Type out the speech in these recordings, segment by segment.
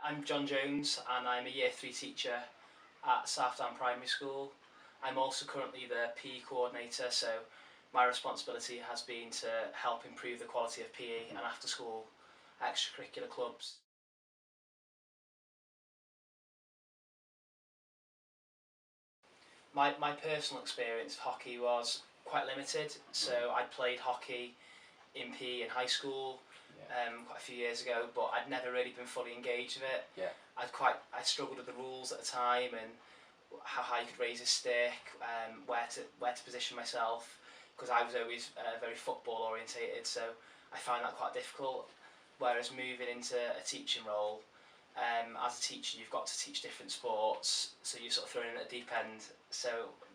I'm John Jones and I'm a Year 3 teacher at Southdown Primary School. I'm also currently the PE coordinator, so my responsibility has been to help improve the quality of PE and after school extracurricular clubs. My personal experience of hockey was quite limited, so I played hockey in PE in high school quite a few years ago, but I'd never really been fully engaged with it. Yeah. I struggled with the rules at the time and how high you could raise a stick, where to position myself, because I was always very football orientated, so I found that quite difficult. Whereas moving into a teaching role, as a teacher you've got to teach different sports, so you're sort of thrown in at the deep end. So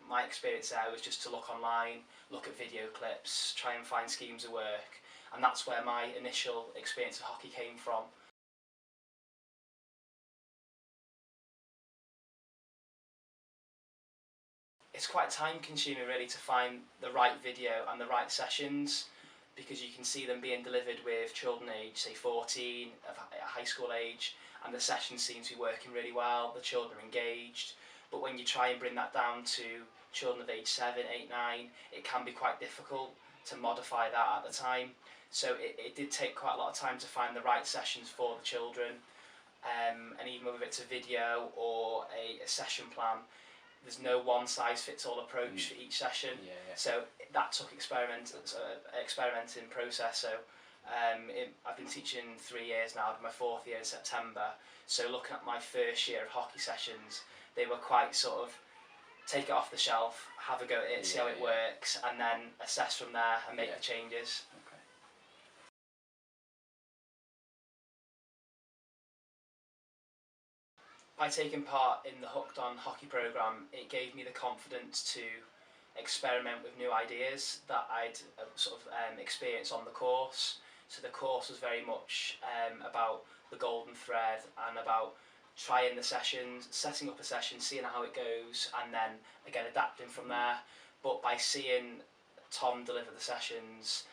my experience there was just to look online, look at video clips, try and find schemes of work, and that's where my initial experience of hockey came from. It's quite time consuming really to find the right video and the right sessions, because you can see them being delivered with children aged say 14, of high school age, and the sessions seem to be working really well, the children are engaged. But when you try and bring that down to children of age 7, 8, 9, it can be quite difficult to modify that at the time. So it did take quite a lot of time to find the right sessions for the children, and even whether it's a video or a session plan, there's no one size fits all approach for each session. Yeah. So that took experimenting process. So I've been teaching 3 years now, my 4th year in September. So looking at my first year of hockey sessions, they were quite sort of take it off the shelf, have a go at it, see how it works, and then assess from there and make the changes. Okay. By taking part in the Hooked On hockey programme, it gave me the confidence to experiment with new ideas that I'd experienced on the course. So the course was very much about the golden thread and about trying the sessions, setting up a session, seeing how it goes, and then again adapting from there. But by seeing Tom deliver the sessions,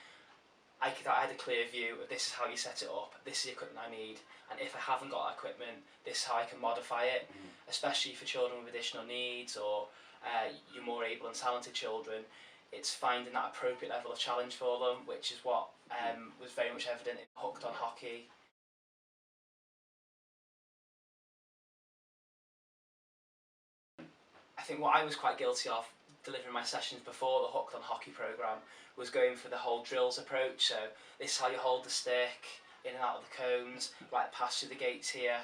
I had a clear view of this is how you set it up, this is the equipment I need, and if I haven't got that equipment, this is how I can modify it, especially for children with additional needs or your more able and talented children. It's finding that appropriate level of challenge for them, which is what was very much evident in Hooked On Hockey. I think what I was quite guilty of delivering my sessions before the Hooked On Hockey programme was going for the whole drills approach. So this is how you hold the stick, in and out of the cones, right pass through the gates here,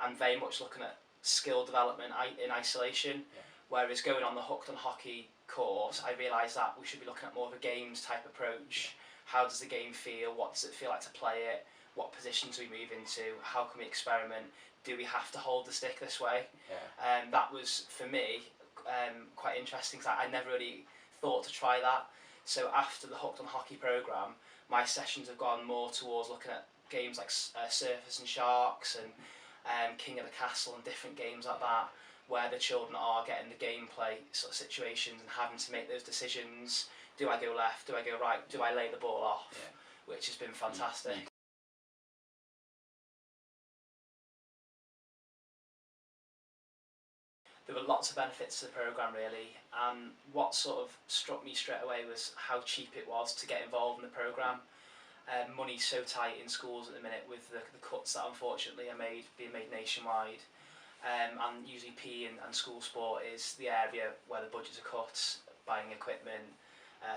and very much looking at skill development in isolation. Whereas going on the Hooked On Hockey course, I realised that we should be looking at more of a games type approach. How does the game feel? What does it feel like to play it? What positions do we move into? How can we experiment? Do we have to hold the stick this way? That was, for me, quite interesting, because I never really thought to try that. So after the Hooked On Hockey programme, my sessions have gone more towards looking at games like Surfers and Sharks and King of the Castle and different games like that, where the children are getting the gameplay sort of situations and having to make those decisions. Do I go left? Do I go right? Do I lay the ball off? Which has been fantastic. There were lots of benefits to the programme really, and what sort of struck me straight away was how cheap it was to get involved in the programme. Money's so tight in schools at the minute with the cuts that unfortunately are being made nationwide, and usually PE and school sport is the area where the budgets are cut, buying equipment,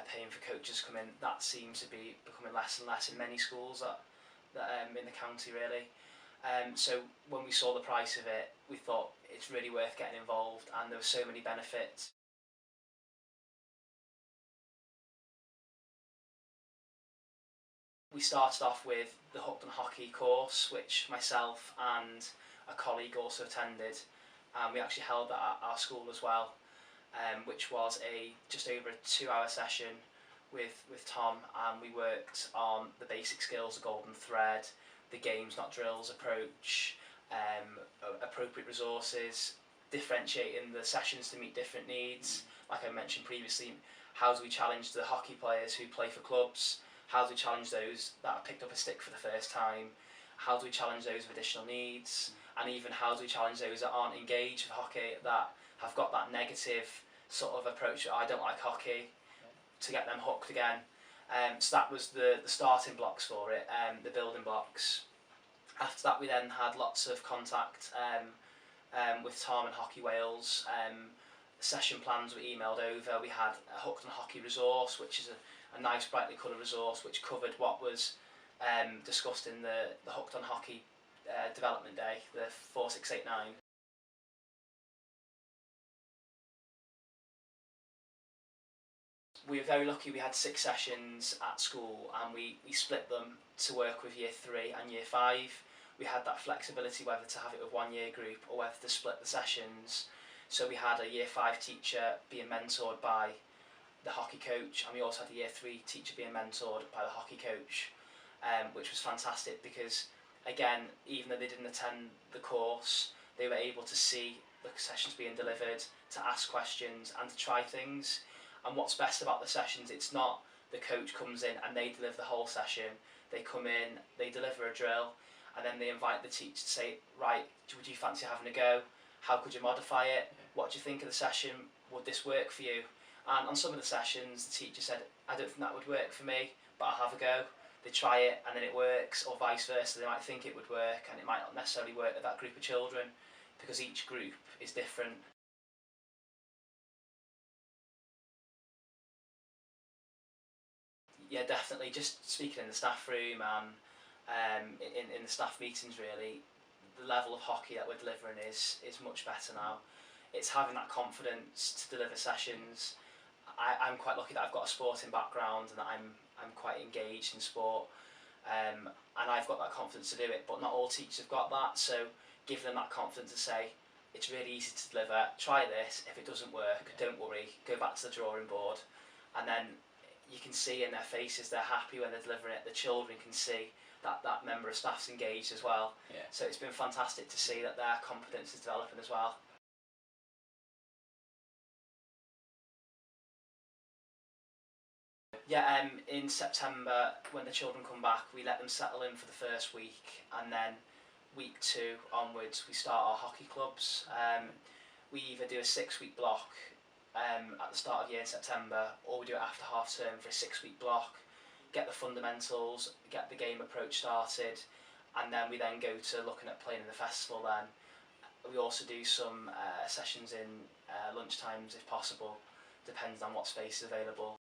paying for coaches to come in. That seems to be becoming less and less in many schools in the county really. So when we saw the price of it, we thought it's really worth getting involved, and there were so many benefits. We started off with the Hooked On Hockey course, which myself and a colleague also attended, and we actually held that at our school as well, which was just over a 2-hour session with Tom, and we worked on the basic skills, the golden thread, the games not drills approach, appropriate resources, differentiating the sessions to meet different needs. Like I mentioned previously, how do we challenge the hockey players who play for clubs? How do we challenge those that have picked up a stick for the first time? how do we challenge those with additional needs, and even how do we challenge those that aren't engaged with hockey, that have got that negative sort of approach, I don't like hockey, to get them hooked again. So that was the starting blocks for it, the building blocks. After that we then had lots of contact with Tom and Hockey Wales. Session plans were emailed over. We had a Hooked on Hockey resource, which is a nice brightly coloured resource which covered what was discussed in the Hooked on Hockey development day, the 4689. We were very lucky. We had 6 sessions at school, and we split them to work with year 3 and year 5. We had that flexibility whether to have it with one year group or whether to split the sessions. So we had a year 5 teacher being mentored by the hockey coach, and we also had a year 3 teacher being mentored by the hockey coach, which was fantastic because, again, even though they didn't attend the course, they were able to see the sessions being delivered, to ask questions and to try things. And what's best about the sessions, it's not the coach comes in and they deliver the whole session. They come in, they deliver a drill, and then they invite the teacher to say, right, would you fancy having a go? How could you modify it? What do you think of the session? Would this work for you? And on some of the sessions, the teacher said, I don't think that would work for me, but I'll have a go. They try it and then it works, or vice versa. They might think it would work and it might not necessarily work with that group of children, because each group is different. Yeah, definitely. Just speaking in the staff room and in the staff meetings, really, the level of hockey that we're delivering is much better now. It's having that confidence to deliver sessions. I'm quite lucky that I've got a sporting background and that I'm quite engaged in sport, and I've got that confidence to do it. But not all teachers have got that, so give them that confidence to say, it's really easy to deliver. Try this. If it doesn't work, don't worry. Go back to the drawing board, and then you can see in their faces they're happy when they're delivering it. The children can see that that member of staff's engaged as well. Yeah. So it's been fantastic to see that their confidence is developing as well. Yeah, in September when the children come back, we let them settle in for the first week, and then week 2 onwards we start our hockey clubs. We either do a 6-week block at the start of year in September, or we do it after half term for a 6-week block, get the fundamentals, get the game approach started, and then we then go to looking at playing in the festival then. We also do some sessions in lunch times if possible, depends on what space is available.